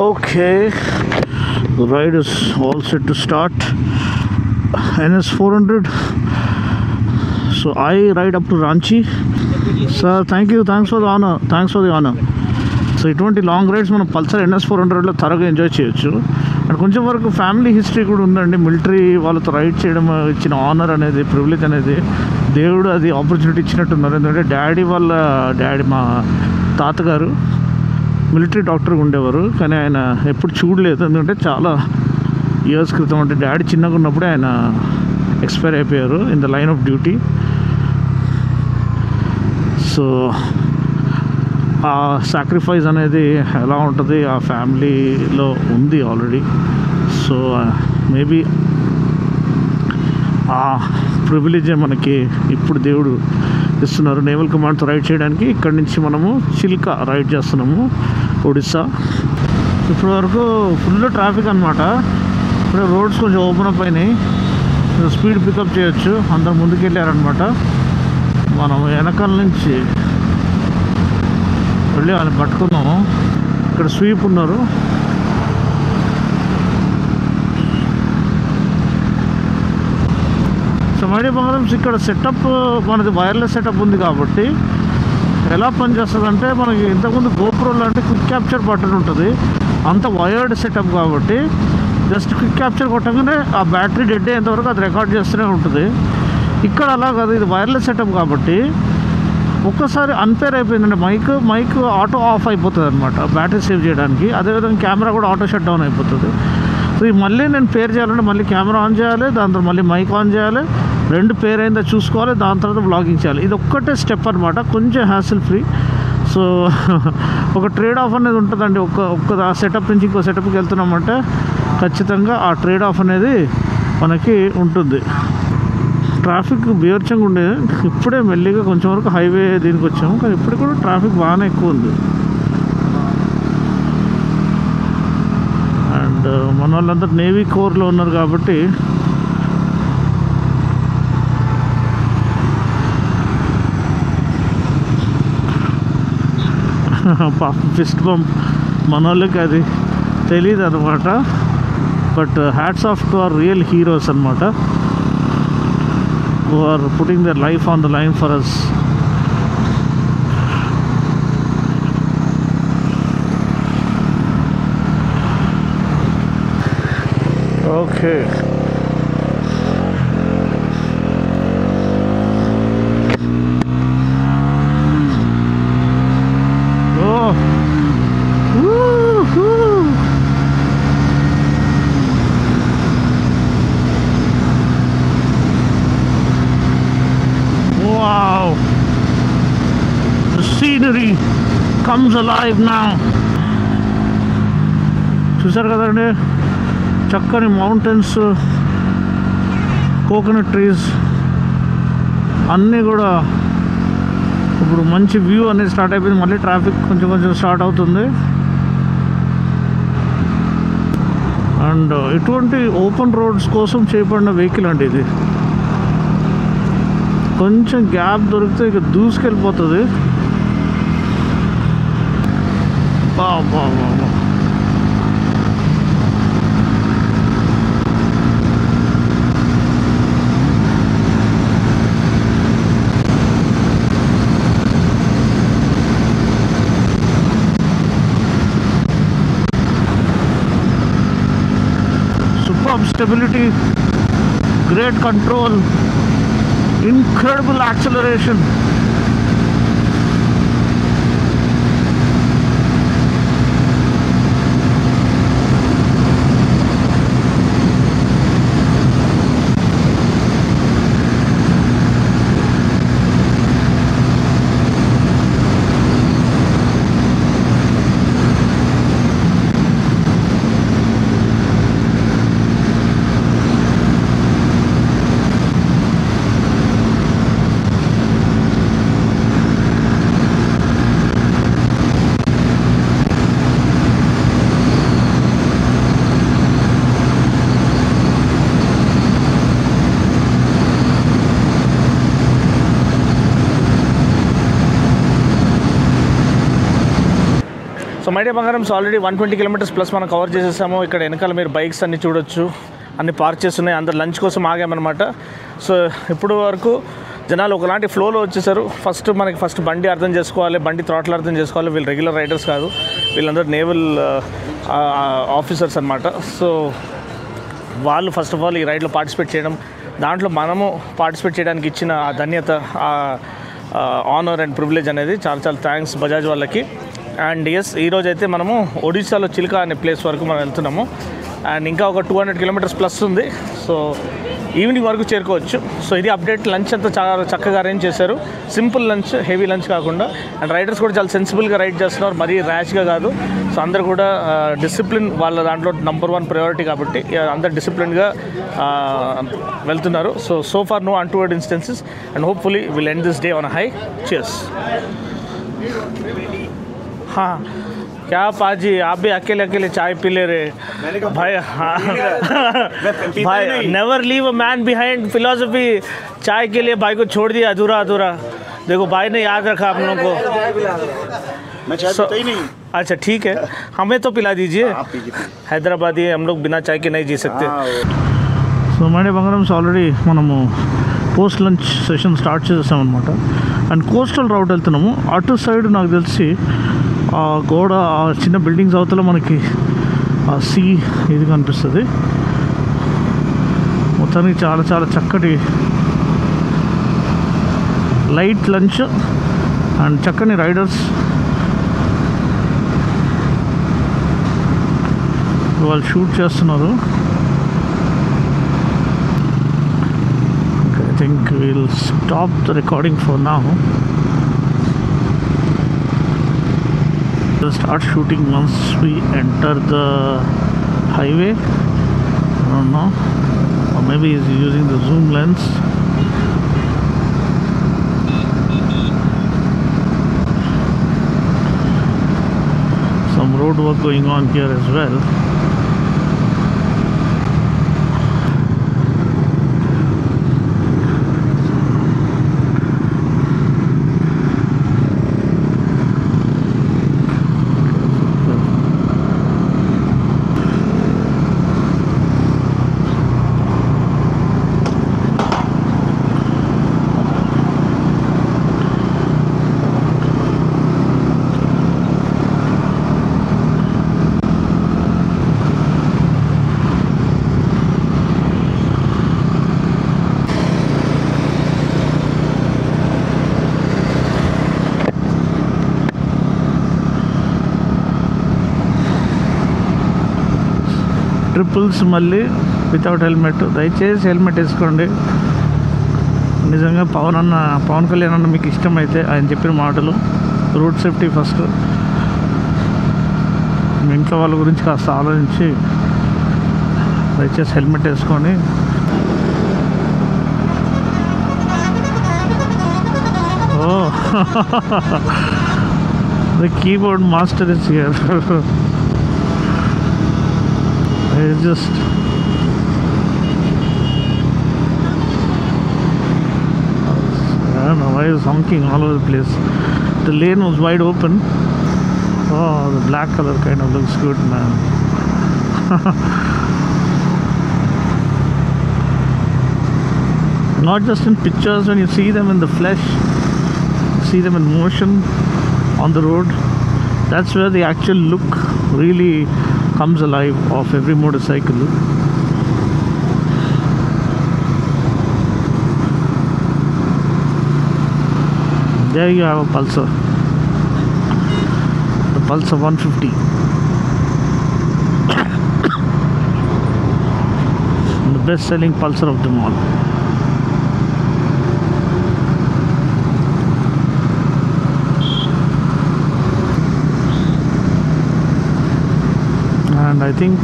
Okay, the ride is all set to start. NS 400. So I ride up to Ranchi. Sir, thank you. Thanks for the honor. So ఇటువంటి long rides మనం Pulsar NS 400లో త్వరగా enjoy చేయొచ్చు. And కొంచెం వరకు family history కూడా ఉందండి. Military వాళ్ళతో ride చేయడం ఇచ్చిన ఆనర్ అనేది, ప్రివిలేజ్ అనేది దేవుడు అది ఆపర్చునిటీ ఇచ్చినట్టున్నారు. ఎందుకంటే డాడీ మా తాతగారు మిలిటరీ డాక్టర్గా ఉండేవారు, కానీ ఆయన ఎప్పుడు చూడలేదు. ఎందుకంటే చాలా ఇయర్స్ క్రితం, అంటే డాడీ చిన్నగా ఉన్నప్పుడే ఆయన ఎక్స్పైర్ అయిపోయారు in the line of duty. So ఆ సాక్రిఫైస్ అనేది ఎలా ఉంటుంది ఆ ఫ్యామిలీలో ఉంది ఆల్రెడీ. సో మేబీ ఆ ప్రివిలేజే మనకి ఇప్పుడు దేవుడు ఇస్తున్నారు. నేవల్ కమాండ్తో రైడ్ చేయడానికి ఇక్కడి నుంచి మనము చిల్కా రైడ్ చేస్తున్నాము, ఒడిస్సా. ఇప్పటి వరకు ఫుల్ ట్రాఫిక్ అనమాట. ఇప్పుడు రోడ్స్ కొంచెం ఓపెన్ అప్ అయినాయి, స్పీడ్ పికప్ చేయొచ్చు. అందరు ముందుకు వెళ్ళారనమాట. మనం వెనకాల నుంచి వెళ్ళి వాళ్ళని పట్టుకున్నాము. ఇక్కడ స్వీప్ ఉన్నారు. సో మైడియా బంగారమ్స్, ఇక్కడ సెటప్ మనది వైర్లెస్ సెటప్ ఉంది కాబట్టి ఎలా పనిచేస్తుంది అంటే, మనకి ఇంతకుముందు గోప్రో లాంటి క్విక్ క్యాప్చర్ బటన్ ఉంటుంది, అంత వైర్డ్ సెటప్ కాబట్టి జస్ట్ క్విక్ క్యాప్చర్ కొట్టగానే ఆ బ్యాటరీ డెడ్ అయ్యేంతవరకు అది రికార్డ్ చేస్తూనే ఉంటుంది. ఇక్కడ అలా కాదు, ఇది వైర్లెస్ సెటప్ కాబట్టి ఒక్కసారి అన్పేర్ అయిపోయిందంటే మైక్ ఆటో ఆఫ్ అయిపోతుంది అనమాట, బ్యాటరీ సేవ్ చేయడానికి. అదేవిధంగా కెమెరా కూడా ఆటో షట్ డౌన్ అయిపోతుంది. సో ఇది మళ్ళీ నేను పేర్ చేయాలంటే మళ్ళీ కెమెరా ఆన్ చేయాలి, దాని తర్వాత మళ్ళీ మైక్ ఆన్ చేయాలి, రెండు పేర్ అయిందో చూసుకోవాలి, దాని తర్వాత బ్లాగింగ్ చేయాలి. ఇది ఒక్కటే స్టెప్ అనమాట, కొంచెం హ్యాసిల్ ఫ్రీ. సో ఒక ట్రేడ్ ఆఫ్ అనేది ఉంటుందండి. ఒక్క సెటప్ నుంచి ఇంకో సెటప్కి వెళ్తున్నామంటే ఖచ్చితంగా ఆ ట్రేడ్ ఆఫ్ అనేది మనకి ఉంటుంది. ట్రాఫిక్ బీభత్సంగా ఉండేది, ఇప్పుడే మెల్లిగా కొంచెం వరకు హైవే దీనికి వచ్చాము, కానీ ఇప్పుడు కూడా ట్రాఫిక్ బాగానే ఎక్కువ ఉంది. అండ్ మన వాళ్ళంతా నేవీ కోర్లో ఉన్నారు కాబట్టి ఫిస్ట్ బంప్ మన వాళ్ళకి అది తెలియదు అనమాట. But hats off to our real heroes అనమాట, who are putting their life on the line for us. Okay. Oh. Woo-hoo. Wow, the scenery comes alive now. చూసారు కదండి, చక్కని మౌంటైన్స్, కోకోనట్ ట్రీస్ అన్నీ కూడా. ఇప్పుడు మంచి వ్యూ అనేది స్టార్ట్ అయిపోయింది. మళ్ళీ ట్రాఫిక్ కొంచెం స్టార్ట్ అవుతుంది. అండ్ ఇటువంటి ఓపెన్ రోడ్స్ కోసం చేయబడిన వెహికల్ అండి ఇది. కొంచెం గ్యాప్ దొరికితే ఇక దూసుకెళ్ళిపోతుంది. బాబా superb stability, great control, incredible acceleration. My dear బంగారమ్స్ ఆల్రెడీ 120 కిలోమీటర్స్ ప్లస్ మనం కవర్ చేసేసాము. ఇక్కడ వెనకాల మీరు బైక్స్ అన్ని చూడొచ్చు, అన్ని పార్క్ చేస్తున్నాయి. అందరు లంచ్ కోసం ఆగామన్నమాట. సో ఇప్పుడు వరకు జనాలు ఒకలాంటి ఫ్లోలో వచ్చేసారు. ఫస్ట్ బండి అర్థం చేసుకోవాలి, బండి థ్రాట్లు అర్థం చేసుకోవాలి. వీళ్ళు రెగ్యులర్ రైడర్స్ కాదు, వీళ్ళందరూ నేవల్ ఆఫీసర్స్ అనమాట. సో వాళ్ళు ఫస్ట్ ఆఫ్ ఆల్ ఈ రైడ్లో పార్టిసిపేట్ చేయడం, దాంట్లో మనము పార్టిసిపేట్ చేయడానికి ఇచ్చిన ఆ ధన్యత, ఆనర్ అండ్ ప్రివిలేజ్ అనేది చాలా చాలా థ్యాంక్స్ బజాజ్ వాళ్ళకి. అండ్ ఎస్, ఈరోజు అయితే మనము ఒడిశాలో చిల్కా అనే ప్లేస్ వరకు మనం వెళ్తున్నాము. అండ్ ఇంకా ఒక 200 కిలోమీటర్స్ ప్లస్ ఉంది. సో ఈవినింగ్ వరకు చేరుకోవచ్చు. సో ఇది అప్డేట్. లంచ్ అంతా చాలా చక్కగా అరేంజ్ చేశారు. సింపుల్ లంచ్, హెవీ లంచ్ కాకుండా. అండ్ రైడర్స్ కూడా చాలా సెన్సిబుల్గా రైడ్ చేస్తున్నారు, మరీ ర్యాష్గా కాదు. సో అందరు కూడా డిసిప్లిన్ వాళ్ళ దాంట్లో నంబర్ 1 ప్రయారిటీ కాబట్టి అందరు డిసిప్లిన్గా వెళ్తున్నారు. So far no untoward instances and hopefully will end this day on high. Cheers. हाँ, क्या पाजी आप भी अकेले अकेले चाय पी ले रहे भाई? हाँ भाई, never leave a man behind philosophy. चाय के लिए भाई को छोड़ दिया अधूरा अधूरा. देखो भाई ने याद रखा आप लोगों को. मैं चाय पीता ही नहीं. अच्छा ठीक है, हमें तो पिला दीजिए. हैदराबादी हम लोग बिना चाय के नहीं जी सकते. సో మైడియా బంగారమ్స్ ఆల్రెడీ మనము పోస్ట్ లంచ్ సెషన్ స్టార్ట్ చేసామన్నమాట. అండ్ కోస్టల్ రౌట్ వెళ్తున్నాము. అటు సైడ్ నాకు తెలిసి ఆ గోడ, ఆ చిన్న బిల్డింగ్స్ అవతల మనకి ఆ సీ ఇది కనిపిస్తుంది. మొత్తానికి చాలా చాలా చక్కటి లైట్ లంచ్ అండ్ చక్కని రైడర్స్. వాళ్ళు షూట్ చేస్తున్నారు. I think we'll stop the recording for now. We'll start shooting once we enter the highway. I don't know, or maybe he's using the zoom lens. Some road work going on here as well. Triples మళ్ళీ without helmet. దయచేసి helmet వేసుకోండి. నిజంగా పవన్ కళ్యాణ్ అన్న మీకు ఇష్టమైతే ఆయన చెప్పిన మాటలు, రోడ్ సేఫ్టీ ఫస్ట్. మీ ఇంట్లో వాళ్ళ గురించి కాస్త ఆలోచించి దయచేసి హెల్మెట్ వేసుకొని. Oh the keyboard master is here. It's just I don't know why it's honking all over the place. The lane was wide open. Oh, the black color kind of looks good, man. Not just in pictures, when you see them in the flesh, see them in motion on the road, that's where the actual look really comes alive of every motorcycle. There you have a Pulsar, the Pulsar 150, the best selling Pulsar of them all. And I think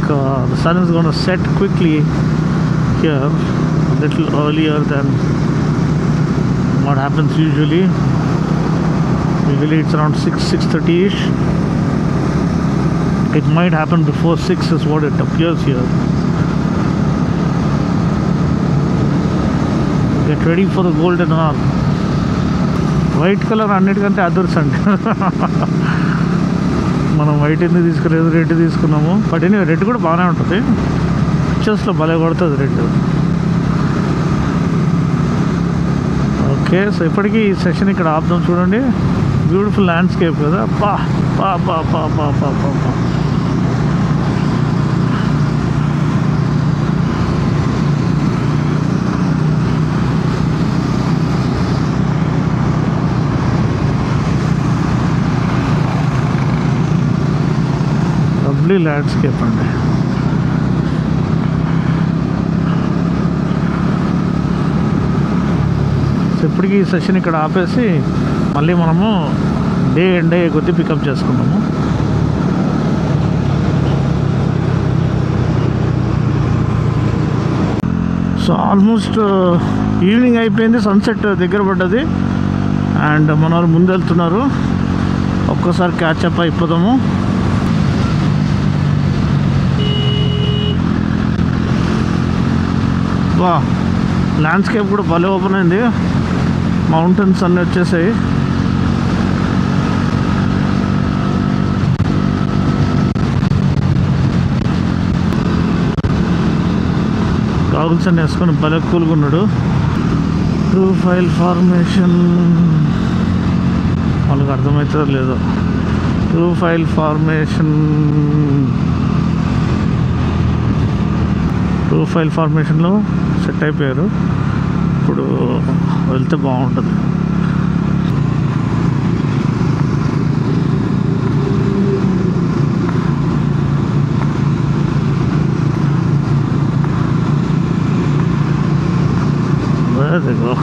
the sun is going to set quickly here, a little earlier than what happens usually. Usually it's around 6:30ish. It might happen before 6 is what it appears here. Get ready for the golden hour. White color అన్నిటికంటే others అండి. మనం white ఎందుకు తీసుకోలేదు, red తీసుకున్నాము. But any red కూడా బాగానే ఉంటుంది, పిక్చర్స్లో భలే కొడుతుంది రెడ్. ఓకే, సో ఇప్పటికీ ఈ సెషన్ ఇక్కడ ఆపుదాం. చూడండి, బ్యూటిఫుల్ ల్యాండ్స్కేప్ కదా. పా పా పా పా పా పా పా పా. లవ్లీ ల్యాండ్స్కేప్ అండి. ఇప్పటికీ ఈ సెషన్ ఇక్కడ ఆపేసి మళ్ళీ మనము డే ఎండ్ అయ్యే కొద్దీ పికప్ చేసుకున్నాము. సో ఆల్మోస్ట్ ఈవినింగ్ అయిపోయింది, సన్సెట్ దగ్గర పడ్డది అండ్ మన వాళ్ళు ముందు వెళ్తున్నారు. ఒక్కసారి క్యాచప్ అయిపోదాము. వా, ల్యాండ్స్కేప్ కూడా భలే ఓపెన్ అయింది, మౌంటైన్స్ అన్నీ వచ్చేసాయి. గాగుల్స్ అన్నీ వేసుకొని భలే కూల్గా ఉన్నాడు. ప్రొఫైల్ ఫార్మేషన్ వాళ్ళకి అర్థమవుతుందో లేదో. ప్రొఫైల్ ఫార్మేషన్లో సెట్ అయిపోయారు. ఇప్పుడు వెళ్తే బాగుంటుంది. There they go.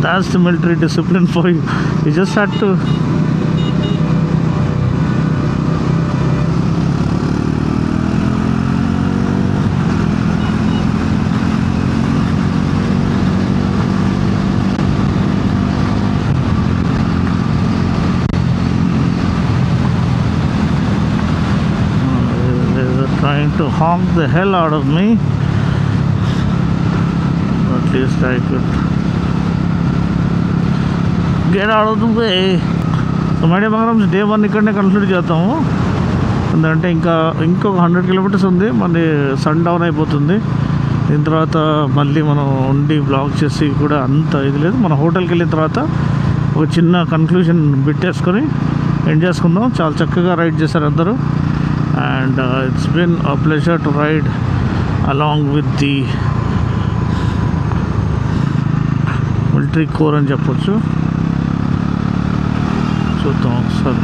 That's the military discipline for you. You just had to. Trying to honk the hell out of me. At least I could get out of the way. So my dear Bangarams, day 1 ఇక్కడనే conclude చేద్దాము. ఎందుకంటే ఇంకొక 100 kilometres ఉంది, మళ్ళీ sun down అయిపోతుంది. దీని తర్వాత మళ్ళీ మనం ఉండి బ్లాగ్ చేసి కూడా అంత ఇది లేదు. మన హోటల్కి వెళ్ళిన తర్వాత ఒక చిన్న కన్క్లూజన్ పెట్టేసుకొని ఎండ్ చేసుకుందాం. చాలా చక్కగా రైడ్ చేశారు అందరూ. And it's been a pleasure to ride along with the military corps అని చెప్పొచ్చు. చూద్దాం ఒకసారి.